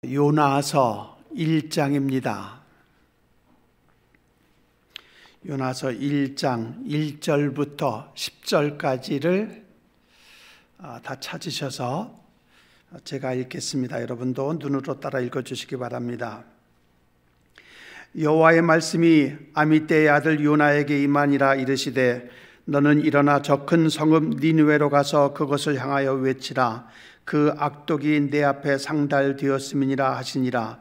요나서 1장입니다. 요나서 1장 1절부터 10절까지를 다 찾으셔서 제가 읽겠습니다. 여러분도 눈으로 따라 읽어주시기 바랍니다. 여호와의 말씀이 아미떼의 아들 요나에게 임하니라. 이르시되 너는 일어나 저 큰 성읍 니느웨로 가서 그것을 향하여 외치라. 그 악독이 내 앞에 상달되었음이니라 하시니라.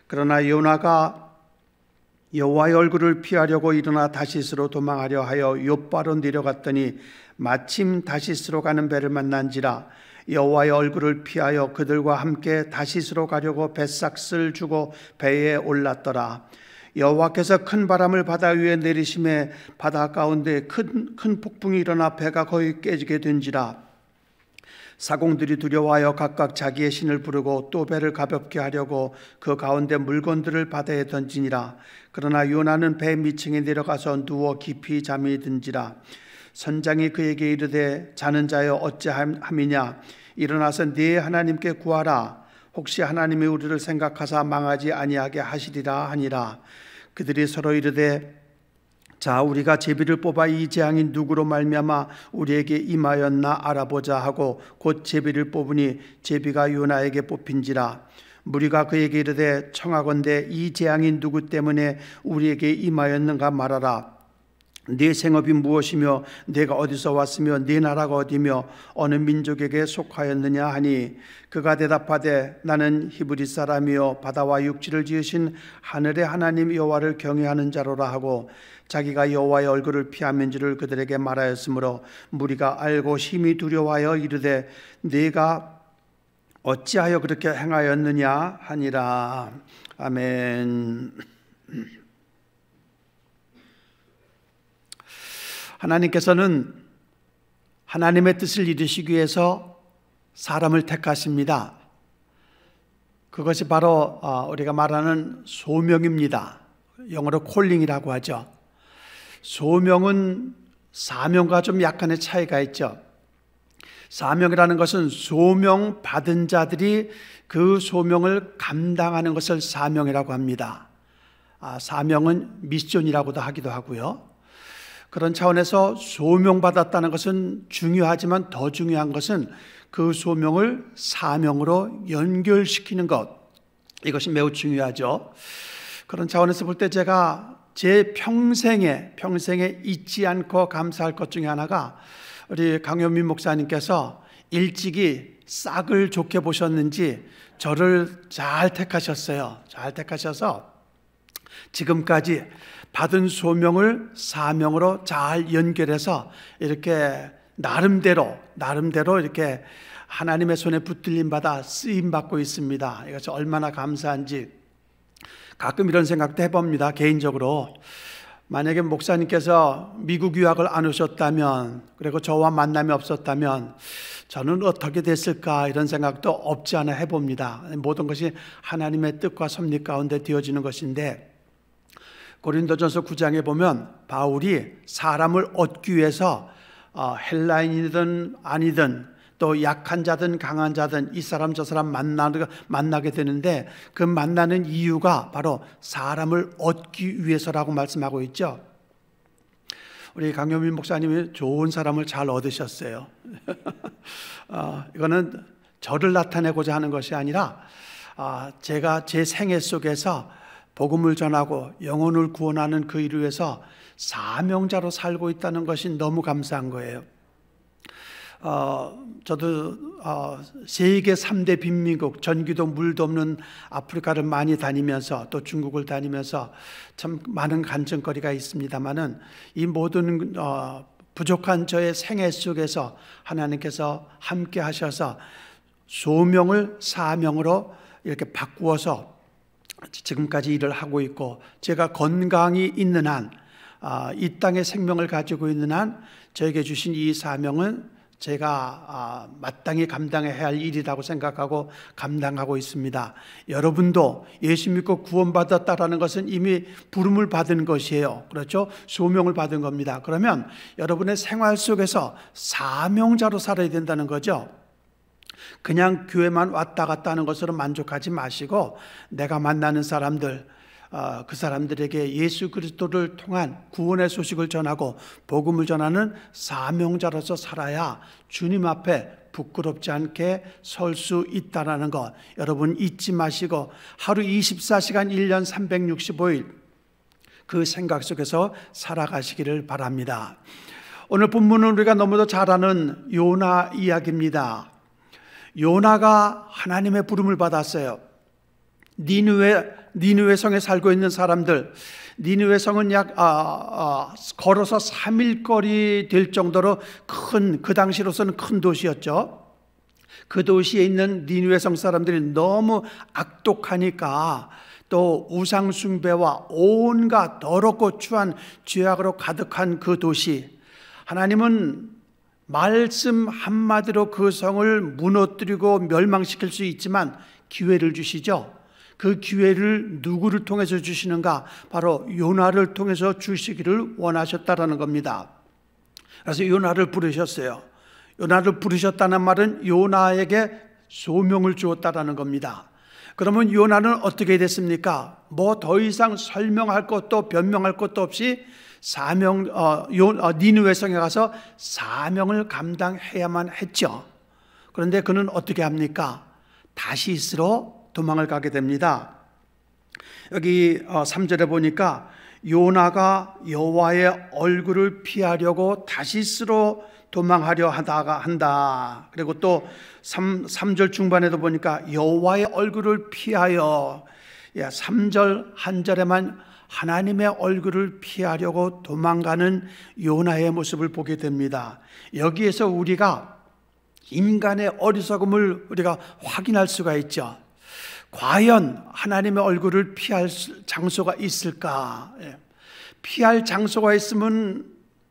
그러나 요나가 여호와의 얼굴을 피하려고 일어나 다시스로 도망하려 하여 욥바로 내려갔더니 마침 다시스로 가는 배를 만난지라. 여호와의 얼굴을 피하여 그들과 함께 다시스로 가려고 뱃삭을 주고 배에 올랐더라. 여호와께서 큰 바람을 바다 위에 내리심에 바다 가운데 큰 폭풍이 일어나 배가 거의 깨지게 된지라. 사공들이 두려워하여 각각 자기의 신을 부르고 또 배를 가볍게 하려고 그 가운데 물건들을 바다에 던지니라. 그러나 요나는 배 밑층에 내려가서 누워 깊이 잠이 든지라. 선장이 그에게 이르되 자는 자여 어찌함이냐. 일어나서 네 하나님께 구하라. 혹시 하나님이 우리를 생각하사 망하지 아니하게 하시리라 하니라. 그들이 서로 이르되 자, 우리가 제비를 뽑아 이 재앙이 누구로 말미암아 우리에게 임하였나 알아보자 하고 곧 제비를 뽑으니 제비가 요나에게 뽑힌지라. 무리가 그에게 이르되 청하건대 이 재앙이 누구 때문에 우리에게 임하였는가 말하라. 네 생업이 무엇이며 내가 어디서 왔으며 네 나라가 어디며 어느 민족에게 속하였느냐 하니 그가 대답하되 나는 히브리 사람이요 바다와 육지를 지으신 하늘의 하나님 여호와를 경외하는 자로라 하고 자기가 여호와의 얼굴을 피하면 줄을 그들에게 말하였으므로 무리가 알고 심히 두려워하여 이르되 네가 어찌하여 그렇게 행하였느냐 하니라. 아멘. 하나님께서는 하나님의 뜻을 이루시기 위해서 사람을 택하십니다. 그것이 바로 우리가 말하는 소명입니다. 영어로 콜링이라고 하죠. 소명은 사명과 좀 약간의 차이가 있죠. 사명이라는 것은 소명 받은 자들이 그 소명을 감당하는 것을 사명이라고 합니다. 사명은 미션이라고도 하기도 하고요. 그런 차원에서 소명받았다는 것은 중요하지만 더 중요한 것은 그 소명을 사명으로 연결시키는 것, 이것이 매우 중요하죠. 그런 차원에서 볼 때 제가 제 평생에 잊지 않고 감사할 것 중에 하나가 우리 강현민 목사님께서 일찍이 싹을 좋게 보셨는지 저를 잘 택하셨어요. 잘 택하셔서 지금까지 받은 소명을 사명으로 잘 연결해서 이렇게 나름대로 이렇게 하나님의 손에 붙들림 받아 쓰임 받고 있습니다. 이것이 얼마나 감사한지 가끔 이런 생각도 해봅니다. 개인적으로 만약에 목사님께서 미국 유학을 안 오셨다면, 그리고 저와 만남이 없었다면 저는 어떻게 됐을까, 이런 생각도 없지 않아 해봅니다. 모든 것이 하나님의 뜻과 섭리 가운데 되어지는 것인데, 고린도전서 9장에 보면 바울이 사람을 얻기 위해서 헬라인이든 아니든 또 약한 자든 강한 자든 이 사람 저 사람 만나게 되는데 그 만나는 이유가 바로 사람을 얻기 위해서라고 말씀하고 있죠. 우리 강효민 목사님이 좋은 사람을 잘 얻으셨어요. 이거는 저를 나타내고자 하는 것이 아니라 제가 제 생애 속에서 복음을 전하고 영혼을 구원하는 그 일을 위해서 사명자로 살고 있다는 것이 너무 감사한 거예요. 저도 세계 3대 빈민국, 전기도 물도 없는 아프리카를 많이 다니면서 또 중국을 다니면서 참 많은 간증거리가 있습니다만은 이 모든 부족한 저의 생애 속에서 하나님께서 함께 하셔서 소명을 사명으로 이렇게 바꾸어서 지금까지 일을 하고 있고, 제가 건강이 있는 한, 이 땅의 생명을 가지고 있는 한 저에게 주신 이 사명은 제가 마땅히 감당해야 할 일이라고 생각하고 감당하고 있습니다. 여러분도 예수 믿고 구원받았다라는 것은 이미 부름을 받은 것이에요. 그렇죠? 소명을 받은 겁니다. 그러면 여러분의 생활 속에서 사명자로 살아야 된다는 거죠. 그냥 교회만 왔다 갔다 하는 것으로 만족하지 마시고 내가 만나는 사람들, 그 사람들에게 예수 그리스도를 통한 구원의 소식을 전하고 복음을 전하는 사명자로서 살아야 주님 앞에 부끄럽지 않게 설 수 있다는 것 여러분 잊지 마시고 하루 24시간 1년 365일 그 생각 속에서 살아가시기를 바랍니다. 오늘 본문은 우리가 너무도 잘 아는 요나 이야기입니다. 요나가 하나님의 부름을 받았어요. 니느웨 성에 살고 있는 사람들, 니느웨 성은 약 걸어서 3일 거리 될 정도로 큰, 그 당시로서는 큰 도시였죠. 그 도시에 있는 니느웨 성 사람들이 너무 악독하니까 또 우상 숭배와 온갖 더럽고 추한 죄악으로 가득한 그 도시, 하나님은 말씀 한마디로 그 성을 무너뜨리고 멸망시킬 수 있지만 기회를 주시죠. 그 기회를 누구를 통해서 주시는가? 바로 요나를 통해서 주시기를 원하셨다라는 겁니다. 그래서 요나를 부르셨어요. 요나를 부르셨다는 말은 요나에게 소명을 주었다라는 겁니다. 그러면 요나는 어떻게 됐습니까? 뭐 더 이상 설명할 것도 변명할 것도 없이 니느웨 성에 가서 사명을 감당해야만 했죠. 그런데 그는 어떻게 합니까? 다시스로 도망을 가게 됩니다. 여기 3절에 보니까 요나가 여호와의 얼굴을 피하려고 다시스로 도망하려 한다. 그리고 또 3절 중반에도 보니까 여호와의 얼굴을 피하여 3절 한 절에만 하나님의 얼굴을 피하려고 도망가는 요나의 모습을 보게 됩니다. 여기에서 우리가 인간의 어리석음을 우리가 확인할 수가 있죠. 과연 하나님의 얼굴을 피할 장소가 있을까? 피할 장소가 있으면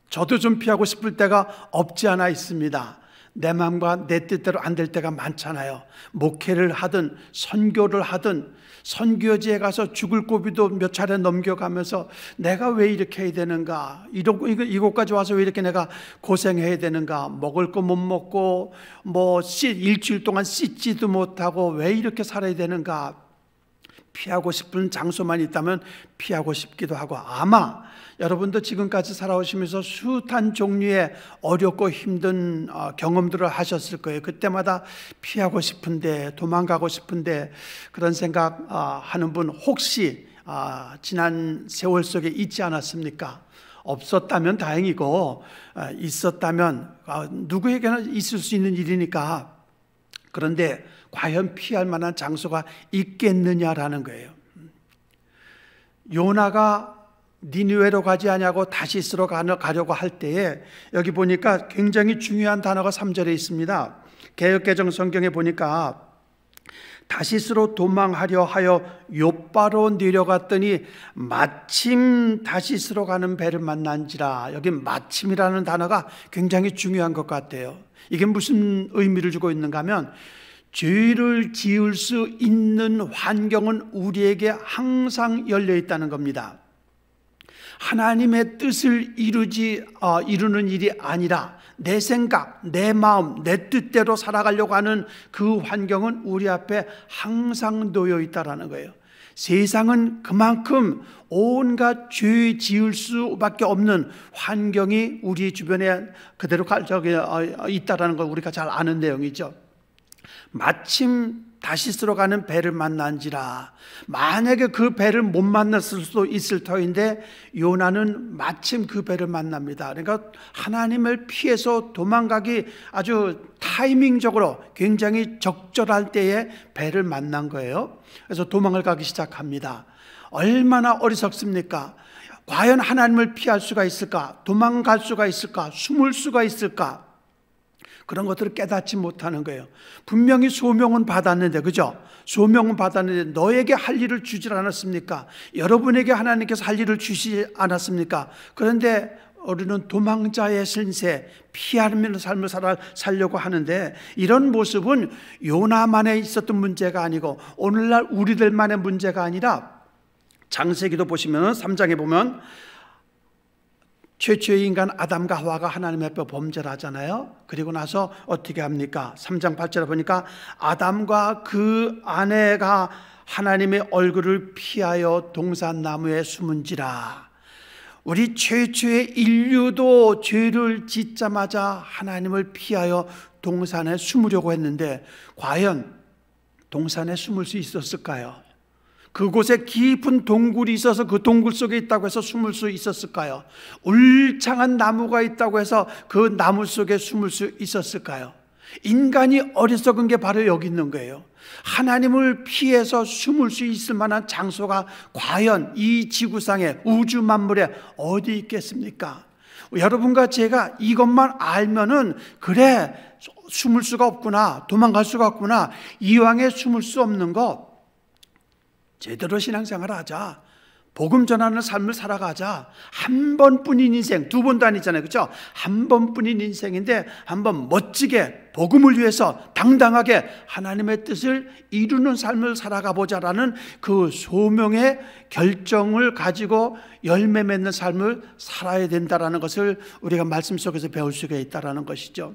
저도 좀 피하고 싶을 때가 없지 않아 있습니다. 내 마음과 내 뜻대로 안 될 때가 많잖아요. 목회를 하든 선교를 하든 선교지에 가서 죽을 고비도 몇 차례 넘겨가면서 내가 왜 이렇게 해야 되는가, 이곳까지 와서 왜 이렇게 내가 고생해야 되는가, 먹을 거 못 먹고 뭐 일주일 동안 씻지도 못하고 왜 이렇게 살아야 되는가, 피하고 싶은 장소만 있다면 피하고 싶기도 하고, 아마 여러분도 지금까지 살아오시면서 숱한 종류의 어렵고 힘든 경험들을 하셨을 거예요. 그때마다 피하고 싶은데, 도망가고 싶은데, 그런 생각 하는 분 혹시 지난 세월 속에 있지 않았습니까? 없었다면 다행이고 있었다면 누구에게나 있을 수 있는 일이니까. 그런데 과연 피할 만한 장소가 있겠느냐라는 거예요. 요나가 니느웨로 가지 아니하고 다시스로 가려고 할 때에 여기 보니까 굉장히 중요한 단어가 3절에 있습니다. 개역개정 성경에 보니까 다시스로 도망하려 하여 욥바로 내려갔더니 마침 다시스로 가는 배를 만난지라. 여기 마침이라는 단어가 굉장히 중요한 것 같아요. 이게 무슨 의미를 주고 있는가 하면, 죄를 지을 수 있는 환경은 우리에게 항상 열려 있다는 겁니다. 하나님의 뜻을 이루는 일이 아니라 내 생각, 내 마음, 내 뜻대로 살아가려고 하는 그 환경은 우리 앞에 항상 놓여 있다는 거예요. 세상은 그만큼 온갖 죄 지을 수밖에 없는 환경이 우리 주변에 그대로 있다는 걸 우리가 잘 아는 내용이죠. 마침 다시스로 가는 배를 만난지라. 만약에 그 배를 못 만났을 수도 있을 터인데 요나는 마침 그 배를 만납니다. 그러니까 하나님을 피해서 도망가기 아주 타이밍적으로 굉장히 적절할 때에 배를 만난 거예요. 그래서 도망을 가기 시작합니다. 얼마나 어리석습니까? 과연 하나님을 피할 수가 있을까? 도망갈 수가 있을까? 숨을 수가 있을까? 그런 것들을 깨닫지 못하는 거예요. 분명히 소명은 받았는데, 그죠? 소명은 받았는데 너에게 할 일을 주질 않았습니까? 여러분에게 하나님께서 할 일을 주시지 않았습니까? 그런데 우리는 도망자의 신세, 피하는 삶을 살려고 하는데, 이런 모습은 요나만에 있었던 문제가 아니고 오늘날 우리들만의 문제가 아니라, 창세기도 보시면 3장에 보면 최초의 인간 아담과 하와가 하나님 앞에 범죄를 하잖아요. 그리고 나서 어떻게 합니까? 3장 8절에 보니까 아담과 그 아내가 하나님의 얼굴을 피하여 동산나무에 숨은지라. 우리 최초의 인류도 죄를 짓자마자 하나님을 피하여 동산에 숨으려고 했는데 과연 동산에 숨을 수 있었을까요? 그곳에 깊은 동굴이 있어서 그 동굴 속에 있다고 해서 숨을 수 있었을까요? 울창한 나무가 있다고 해서 그 나무 속에 숨을 수 있었을까요? 인간이 어리석은 게 바로 여기 있는 거예요. 하나님을 피해서 숨을 수 있을 만한 장소가 과연 이 지구상에 우주 만물에 어디 있겠습니까? 여러분과 제가 이것만 알면은 그래 숨을 수가 없구나, 도망갈 수가 없구나, 이왕에 숨을 수 없는 것 제대로 신앙생활을 하자, 복음 전하는 삶을 살아가자. 한 번뿐인 인생, 두 번도 아니잖아요, 그렇죠? 한 번뿐인 인생인데 한번 멋지게 복음을 위해서 당당하게 하나님의 뜻을 이루는 삶을 살아가 보자라는 그 소명의 결정을 가지고 열매 맺는 삶을 살아야 된다라는 것을 우리가 말씀 속에서 배울 수가 있다라는 것이죠.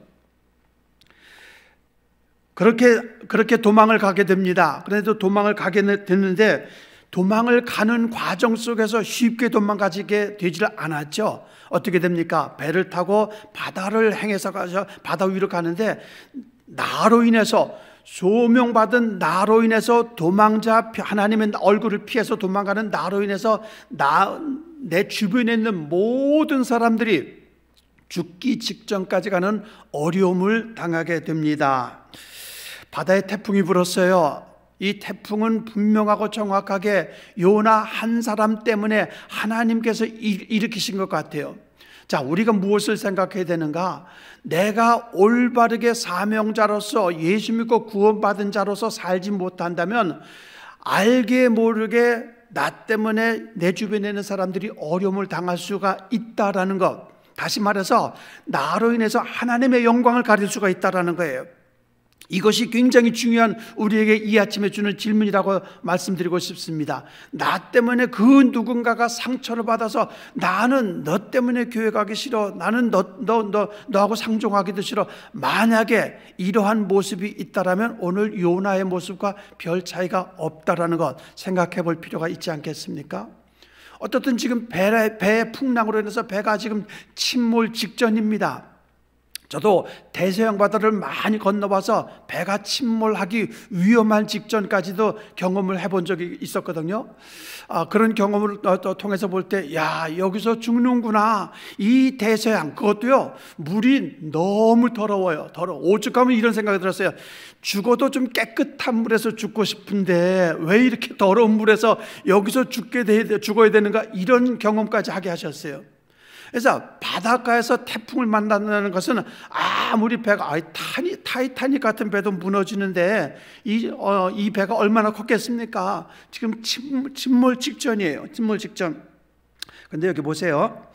그렇게 도망을 가게 됩니다. 그래도 도망을 가게 됐는데 도망을 가는 과정 속에서 쉽게 도망가지게 되질 않았죠. 어떻게 됩니까? 배를 타고 바다를 행해서 가서 바다 위로 가는데 나로 인해서, 소명받은 나로 인해서, 도망자 하나님의 얼굴을 피해서 도망가는 나로 인해서 내 주변에 있는 모든 사람들이 죽기 직전까지 가는 어려움을 당하게 됩니다. 바다에 태풍이 불었어요. 이 태풍은 분명하고 정확하게 요나 한 사람 때문에 하나님께서 일으키신 것 같아요. 자, 우리가 무엇을 생각해야 되는가? 내가 올바르게 사명자로서 예수 믿고 구원받은 자로서 살지 못한다면 알게 모르게 나 때문에 내 주변에 있는 사람들이 어려움을 당할 수가 있다라는 것. 다시 말해서 나로 인해서 하나님의 영광을 가릴 수가 있다라는 거예요. 이것이 굉장히 중요한 우리에게 이 아침에 주는 질문이라고 말씀드리고 싶습니다. 나 때문에 그 누군가가 상처를 받아서 나는 너 때문에 교회 가기 싫어, 나는 너하고 상종하기도 싫어, 만약에 이러한 모습이 있다라면 오늘 요나의 모습과 별 차이가 없다라는 것 생각해 볼 필요가 있지 않겠습니까? 어떻든 지금 배의 풍랑으로 인해서 배가 지금 침몰 직전입니다. 저도 대서양 바다를 많이 건너봐서 배가 침몰하기 위험한 직전까지도 경험을 해본 적이 있었거든요. 그런 경험을 통해서 볼 때, 야, 여기서 죽는구나. 이 대서양, 그것도요, 물이 너무 더러워요. 오죽하면 이런 생각이 들었어요. 죽어도 좀 깨끗한 물에서 죽고 싶은데 왜 이렇게 더러운 물에서 여기서 죽어야 되는가, 이런 경험까지 하게 하셨어요. 그래서 바닷가에서 태풍을 만난다는 것은 아무리 배가 타이타닉 같은 배도 무너지는데 이 배가 얼마나 컸겠습니까? 지금 침몰 직전이에요. 침몰 직전. 근데 여기 보세요.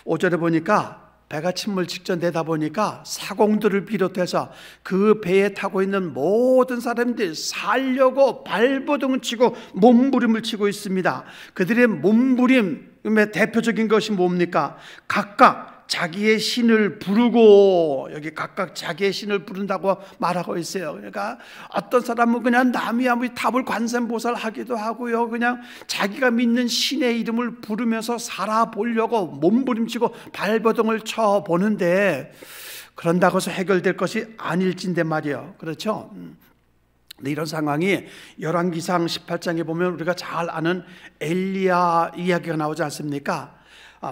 5절에 보니까 배가 침몰 직전 되다 보니까 사공들을 비롯해서 그 배에 타고 있는 모든 사람들이 살려고 발버둥을 치고 몸부림을 치고 있습니다. 그들의 몸부림의 대표적인 것이 뭡니까? 각각 자기의 신을 부르고, 여기 각각 자기의 신을 부른다고 말하고 있어요. 그러니까 어떤 사람은 그냥 남이 아무리 탑을 관세음보살 하기도 하고요, 그냥 자기가 믿는 신의 이름을 부르면서 살아보려고 몸부림치고 발버둥을 쳐보는데, 그런다고 해서 해결될 것이 아닐진데 말이에요. 그렇죠? 근데 이런 상황이 열왕기상 18장에 보면 우리가 잘 아는 엘리야 이야기가 나오지 않습니까?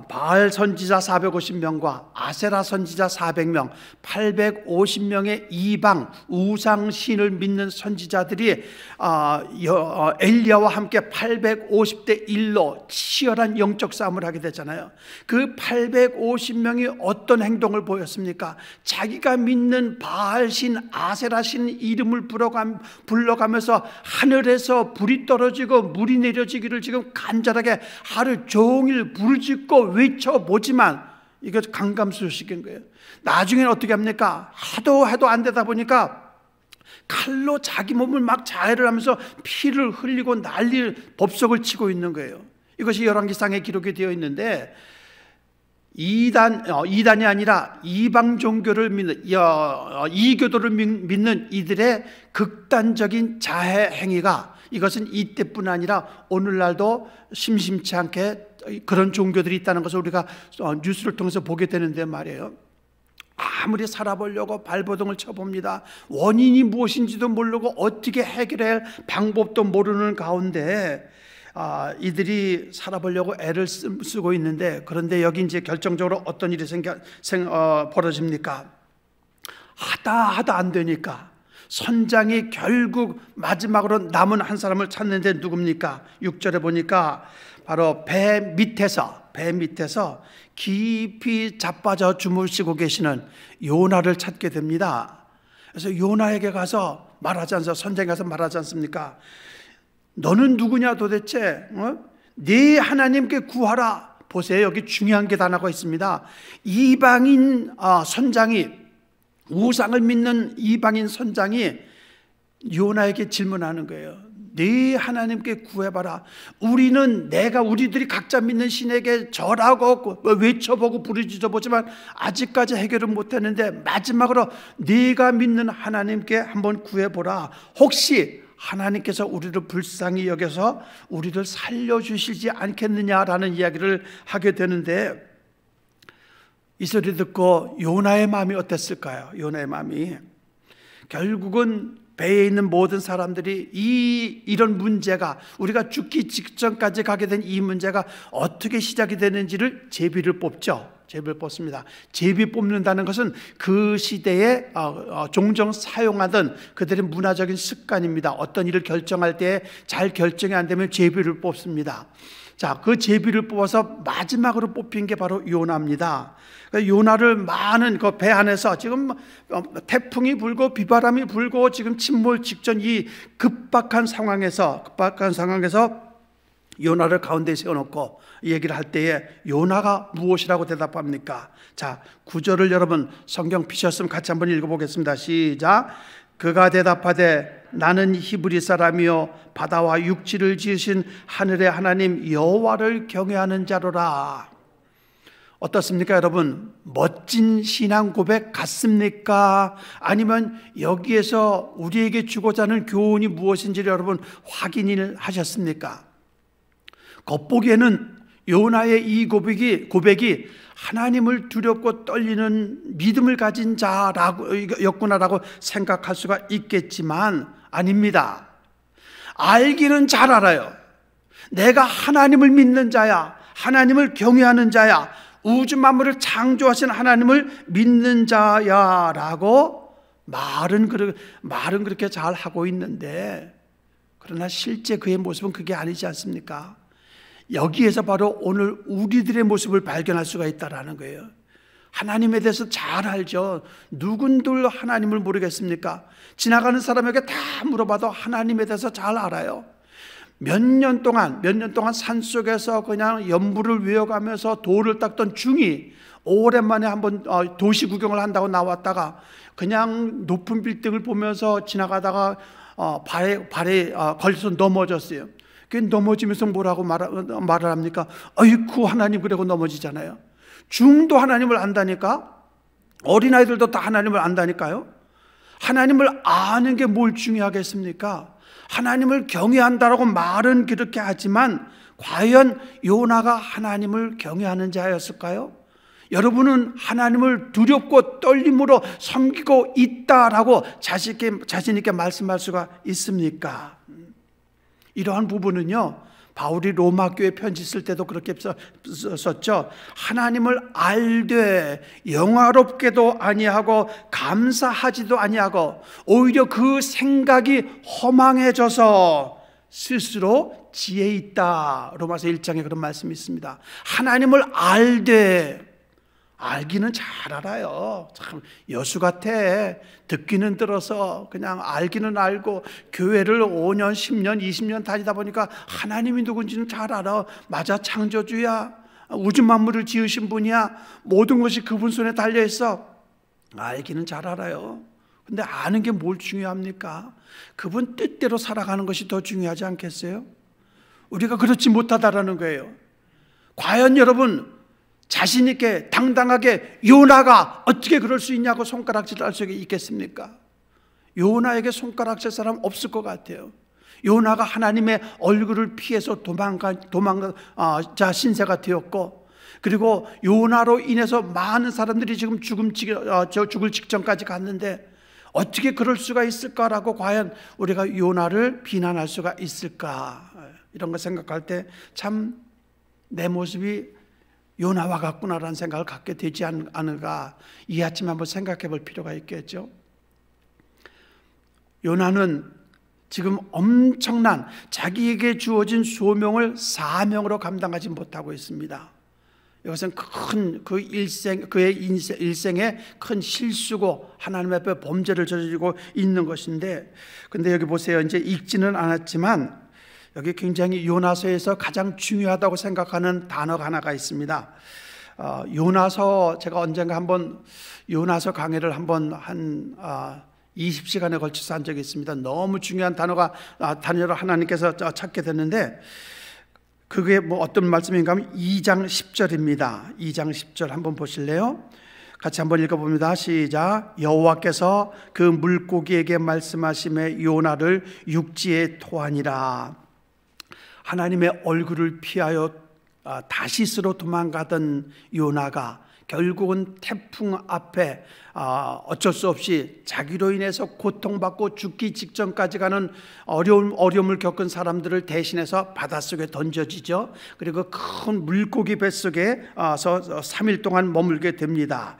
바알 선지자 450명과 아세라 선지자 400명, 850명의 이방 우상신을 믿는 선지자들이 엘리야와 함께 850대 1로 치열한 영적 싸움을 하게 되잖아요. 그 850명이 어떤 행동을 보였습니까? 자기가 믿는 바알신, 아세라신 이름을 불러가면서 하늘에서 불이 떨어지고 물이 내려지기를 지금 간절하게 하루 종일 부르짖고 외쳐보지만 이거 강감수식인 거예요. 나중에는 어떻게 합니까? 하도 안 되다 보니까 칼로 자기 몸을 막 자해를 하면서 피를 흘리고 난리를 법석을 치고 있는 거예요. 이것이 열왕기상에 기록이 되어 있는데, 이단이 아니라 이방 종교를 믿는, 이교도를 믿는 이들의 극단적인 자해 행위가, 이것은 이때뿐 아니라 오늘날도 심심치 않게 그런 종교들이 있다는 것을 우리가 뉴스를 통해서 보게 되는데 말이에요. 아무리 살아보려고 발버둥을 쳐봅니다. 원인이 무엇인지도 모르고 어떻게 해결할 방법도 모르는 가운데 이들이 살아보려고 애를 쓰고 있는데, 그런데 여기 이제 결정적으로 어떤 일이 벌어집니까? 하다 안 되니까 선장이 결국 마지막으로 남은 한 사람을 찾는데 누굽니까? 6절에 보니까 바로 배 밑에서 깊이 자빠져 주무시고 계시는 요나를 찾게 됩니다. 그래서 요나에게 가서 선장에 가서 말하지 않습니까? 너는 누구냐 도대체? 네 하나님께 구하라. 보세요, 여기 중요한 게 하나가 있습니다. 이방인 선장이, 우상을 믿는 이방인 선장이 요나에게 질문하는 거예요. 네 하나님께 구해봐라. 우리들이 각자 믿는 신에게 절하고 외쳐보고 부르짖어보지만 아직까지 해결을 못했는데, 마지막으로 네가 믿는 하나님께 한번 구해보라. 혹시 하나님께서 우리를 불쌍히 여겨서 우리를 살려주시지 않겠느냐라는 이야기를 하게 되는데, 이 소리 듣고 요나의 마음이 어땠을까요? 요나의 마음이 결국은 배에 있는 모든 사람들이 이런 문제가, 우리가 죽기 직전까지 가게 된 이 문제가 어떻게 시작이 되는지를 제비를 뽑죠. 제비를 뽑습니다. 제비 뽑는다는 것은 그 시대에 종종 사용하던 그들의 문화적인 습관입니다. 어떤 일을 결정할 때 잘 결정이 안 되면 제비를 뽑습니다. 자, 그 제비를 뽑아서 마지막으로 뽑힌 게 바로 요나입니다. 요나를 많은 그 배 안에서, 지금 태풍이 불고 비바람이 불고 지금 침몰 직전 이 급박한 상황에서 요나를 가운데 세워놓고 얘기를 할 때에 요나가 무엇이라고 대답합니까? 자, 9절을 여러분 성경 피셨으면 같이 한번 읽어보겠습니다. 시작. 그가 대답하되 나는 히브리 사람이요 바다와 육지를 지으신 하늘의 하나님 여호와를 경외하는 자로라. 어떻습니까 여러분? 멋진 신앙 고백 같습니까? 아니면 여기에서 우리에게 주고자 하는 교훈이 무엇인지를 여러분 확인을 하셨습니까? 겉보기에는 요나의 이 고백이 하나님을 두렵고 떨리는 믿음을 가진 자였구나라고 생각할 수가 있겠지만 아닙니다. 알기는 잘 알아요. 내가 하나님을 믿는 자야, 하나님을 경외하는 자야, 우주 만물을 창조하신 하나님을 믿는 자야라고 말은 그렇게 잘 하고 있는데, 그러나 실제 그의 모습은 그게 아니지 않습니까? 여기에서 바로 오늘 우리들의 모습을 발견할 수가 있다는 거예요. 하나님에 대해서 잘 알죠. 누군들 하나님을 모르겠습니까? 지나가는 사람에게 다 물어봐도 하나님에 대해서 잘 알아요. 몇 년 동안 산속에서 그냥 연부를 외워가면서 돌을 닦던 중이 오랜만에 한번 도시 구경을 한다고 나왔다가 그냥 높은 빌딩을 보면서 지나가다가 발에 걸려서 넘어졌어요. 그 넘어지면서 뭐라고 말을 합니까? 어이쿠 하나님, 그러고 넘어지잖아요. 중도 하나님을 안다니까? 어린아이들도 다 하나님을 안다니까요? 하나님을 아는 게 뭘 중요하겠습니까? 하나님을 경외한다라고 말은 그렇게 하지만 과연 요나가 하나님을 경외하는 자였을까요? 여러분은 하나님을 두렵고 떨림으로 섬기고 있다라고 자신 있게 말씀할 수가 있습니까? 이러한 부분은요, 바울이 로마 교회 편지 쓸 때도 그렇게 썼죠. 하나님을 알되 영화롭게도 아니하고 감사하지도 아니하고 오히려 그 생각이 허망해져서 스스로 지혜 있다. 로마서 1장에 그런 말씀이 있습니다. 하나님을 알기는 잘 알아요. 참 여수 같아. 듣기는 들어서 그냥 알기는 알고 교회를 5년, 10년, 20년 다니다 보니까 하나님이 누군지는 잘 알아. 맞아, 창조주야. 우주 만물을 지으신 분이야. 모든 것이 그분 손에 달려있어. 알기는 잘 알아요. 근데 아는 게 뭘 중요합니까? 그분 뜻대로 살아가는 것이 더 중요하지 않겠어요? 우리가 그렇지 못하다라는 거예요. 과연 여러분, 자신 있게 당당하게 요나가 어떻게 그럴 수 있냐고 손가락질을 할 수 있겠습니까? 요나에게 손가락질 사람 없을 것 같아요. 요나가 하나님의 얼굴을 피해서 도망자 신세가 되었고, 그리고 요나로 인해서 많은 사람들이 지금 죽을 직전까지 갔는데 어떻게 그럴 수가 있을까라고 과연 우리가 요나를 비난할 수가 있을까? 이런 거 생각할 때 참 내 모습이 요나와 같구나라는 생각을 갖게 되지 않을까, 이 아침에 한번 생각해 볼 필요가 있겠죠. 요나는 지금 엄청난 자기에게 주어진 소명을 사명으로 감당하지 못하고 있습니다. 이것은 큰 그의 일생의 큰 실수고 하나님 앞에 범죄를 저지르고 있는 것인데, 근데 여기 보세요. 이제 읽지는 않았지만 여기 굉장히 요나서에서 가장 중요하다고 생각하는 단어가 하나가 있습니다. 요나서, 제가 언젠가 한번 요나서 강의를 한번 한 20시간에 걸쳐서 한 적이 있습니다. 너무 중요한 단어를 하나님께서 찾게 됐는데, 그게 뭐 어떤 말씀인가 하면 2장 10절입니다. 2장 10절 한번 보실래요? 같이 한번 읽어봅니다. 시작. 여호와께서 그 물고기에게 말씀하시매 요나를 육지에 토하니라. 하나님의 얼굴을 피하여 다시스로 도망가던 요나가 결국은 태풍 앞에 어쩔 수 없이 자기로 인해서 고통받고 죽기 직전까지 가는 어려움을 겪은 사람들을 대신해서 바닷속에 던져지죠. 그리고 큰 물고기 뱃속에서 3일 동안 머물게 됩니다.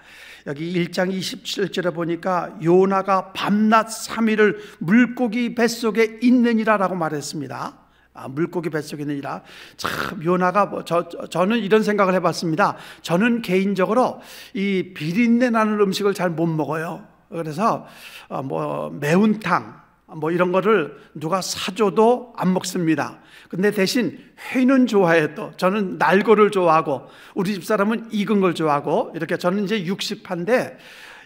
여기 1장 27절에 보니까 요나가 밤낮 3일을 물고기 뱃속에 있느니라라고 말했습니다. 물고기 뱃속에 있느니라. 참 요나가 저는 이런 생각을 해봤습니다. 저는 개인적으로 이 비린내 나는 음식을 잘 못 먹어요. 그래서 매운탕 이런 거를 누가 사줘도 안 먹습니다. 근데 대신 회는 좋아해요. 또 저는 날거를 좋아하고, 우리 집사람은 익은 걸 좋아하고, 이렇게 저는 이제 육식파인데,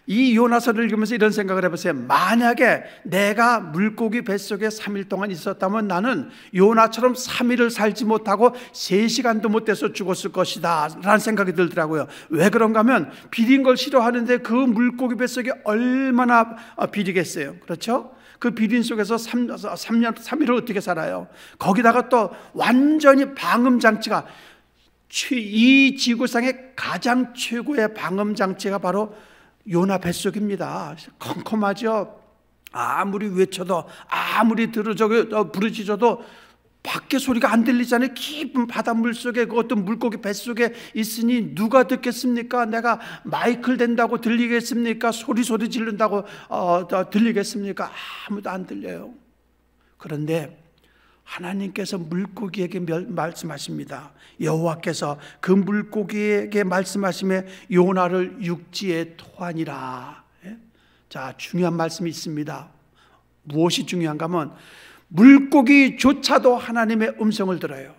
이 요나서를 읽으면서 이런 생각을 해보세요. 만약에 내가 물고기 뱃속에 3일 동안 있었다면 나는 요나처럼 3일을 살지 못하고 3시간도 못 돼서 죽었을 것이다 라는 생각이 들더라고요. 왜 그런가 하면 비린 걸 싫어하는데 그 물고기 뱃속에 얼마나 비리겠어요. 그렇죠? 그 비린 속에서 3일을 어떻게 살아요? 거기다가 또 완전히 방음장치가, 이 지구상의 가장 최고의 방음장치가 바로 요나 뱃속입니다. 컴컴하죠. 아무리 외쳐도, 아무리 부르짖어도 밖에 소리가 안 들리잖아요. 깊은 바닷물 속에, 그 어떤 물고기 뱃속에 있으니 누가 듣겠습니까? 내가 마이클 된다고 들리겠습니까? 소리 지른다고 들리겠습니까? 아무도 안 들려요. 그런데 하나님께서 물고기에게 말씀하십니다. 여호와께서 그 물고기에게 말씀하시며 요나를 육지에 토하니라. 자, 중요한 말씀이 있습니다. 무엇이 중요한가 하면 물고기조차도 하나님의 음성을 들어요.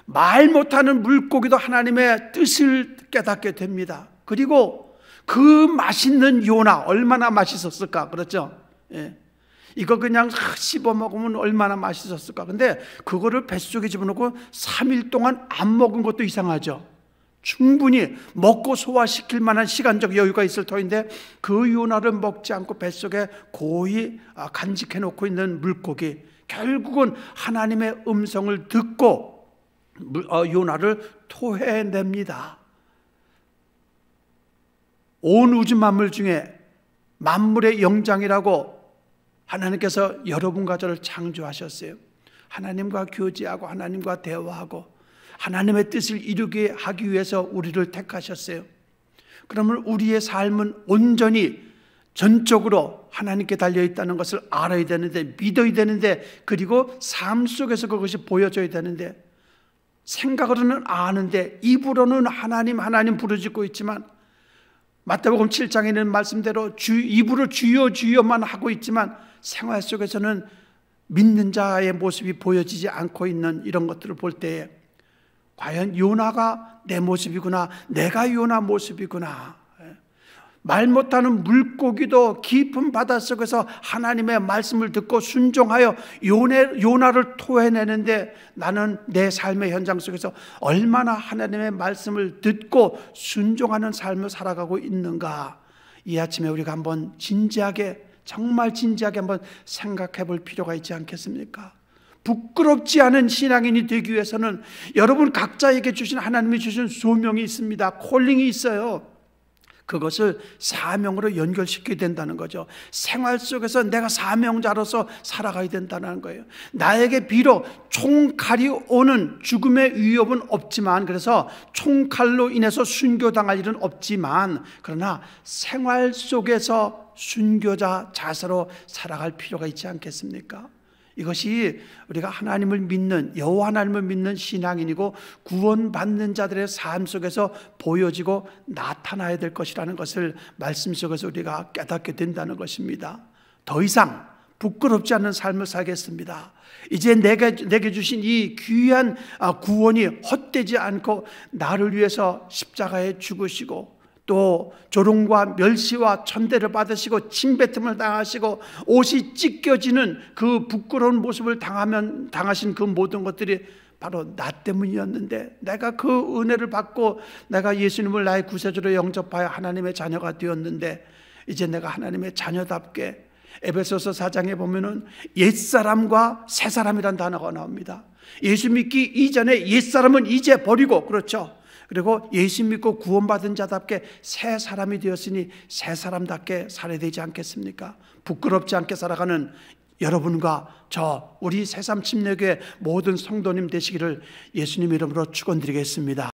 말 못하는 물고기도 하나님의 뜻을 깨닫게 됩니다. 그리고 그 맛있는 요나, 얼마나 맛있었을까? 그렇죠? 예. 이거 그냥 씹어 먹으면 얼마나 맛있었을까? 근데 그거를 뱃속에 집어넣고 3일 동안 안 먹은 것도 이상하죠. 충분히 먹고 소화시킬 만한 시간적 여유가 있을 터인데 그 요나를 먹지 않고 뱃속에 고이 간직해 놓고 있는 물고기, 결국은 하나님의 음성을 듣고 요나를 토해냅니다. 온 우주 만물 중에 만물의 영장이라고 하나님께서 여러분과 저를 창조하셨어요. 하나님과 교제하고 하나님과 대화하고 하나님의 뜻을 이루게 하기 위해서 우리를 택하셨어요. 그러면 우리의 삶은 온전히 전적으로 하나님께 달려있다는 것을 알아야 되는데, 믿어야 되는데, 그리고 삶 속에서 그것이 보여져야 되는데, 생각으로는 아는데 입으로는 하나님 부르짖고 있지만, 마태복음 7장에 있는 말씀대로 입으로 주여 주여만 하고 있지만 생활 속에서는 믿는 자의 모습이 보여지지 않고 있는 이런 것들을 볼 때에 과연 요나가 내 모습이구나, 내가 요나 모습이구나. 말 못하는 물고기도 깊은 바닷속에서 하나님의 말씀을 듣고 순종하여 요나를 토해내는데, 나는 내 삶의 현장 속에서 얼마나 하나님의 말씀을 듣고 순종하는 삶을 살아가고 있는가. 이 아침에 우리가 한번 진지하게, 정말 진지하게 한번 생각해 볼 필요가 있지 않겠습니까? 부끄럽지 않은 신앙인이 되기 위해서는 여러분 각자에게 주신, 하나님이 주신 소명이 있습니다. 콜링이 있어요. 그것을 사명으로 연결시켜야 된다는 거죠. 생활 속에서 내가 사명자로서 살아가야 된다는 거예요. 나에게 비록 총칼이 오는 죽음의 위협은 없지만, 그래서 총칼로 인해서 순교당할 일은 없지만, 그러나 생활 속에서 순교자 자세로 살아갈 필요가 있지 않겠습니까? 이것이 우리가 하나님을 믿는, 여호와 하나님을 믿는 신앙인이고 구원받는 자들의 삶 속에서 보여지고 나타나야 될 것이라는 것을 말씀 속에서 우리가 깨닫게 된다는 것입니다. 더 이상 부끄럽지 않은 삶을 살겠습니다. 이제 내게 주신 이 귀한 구원이 헛되지 않고 나를 위해서 십자가에 죽으시고, 또 조롱과 멸시와 천대를 받으시고 침뱉음을 당하시고 옷이 찢겨지는 그 부끄러운 모습을 당하신 그 모든 것들이 바로 나 때문이었는데, 내가 그 은혜를 받고 내가 예수님을 나의 구세주로 영접하여 하나님의 자녀가 되었는데, 이제 내가 하나님의 자녀답게, 에베소서 4장에 보면은 옛사람과 새사람이란 단어가 나옵니다. 예수 믿기 이전에 옛사람은 이제 버리고, 그렇죠? 그리고 예수 믿고 구원받은 자답게 새 사람이 되었으니 새 사람답게 살아야 되지 않겠습니까? 부끄럽지 않게 살아가는 여러분과 우리 새삼 침례교회 모든 성도님 되시기를 예수님 이름으로 축원드리겠습니다.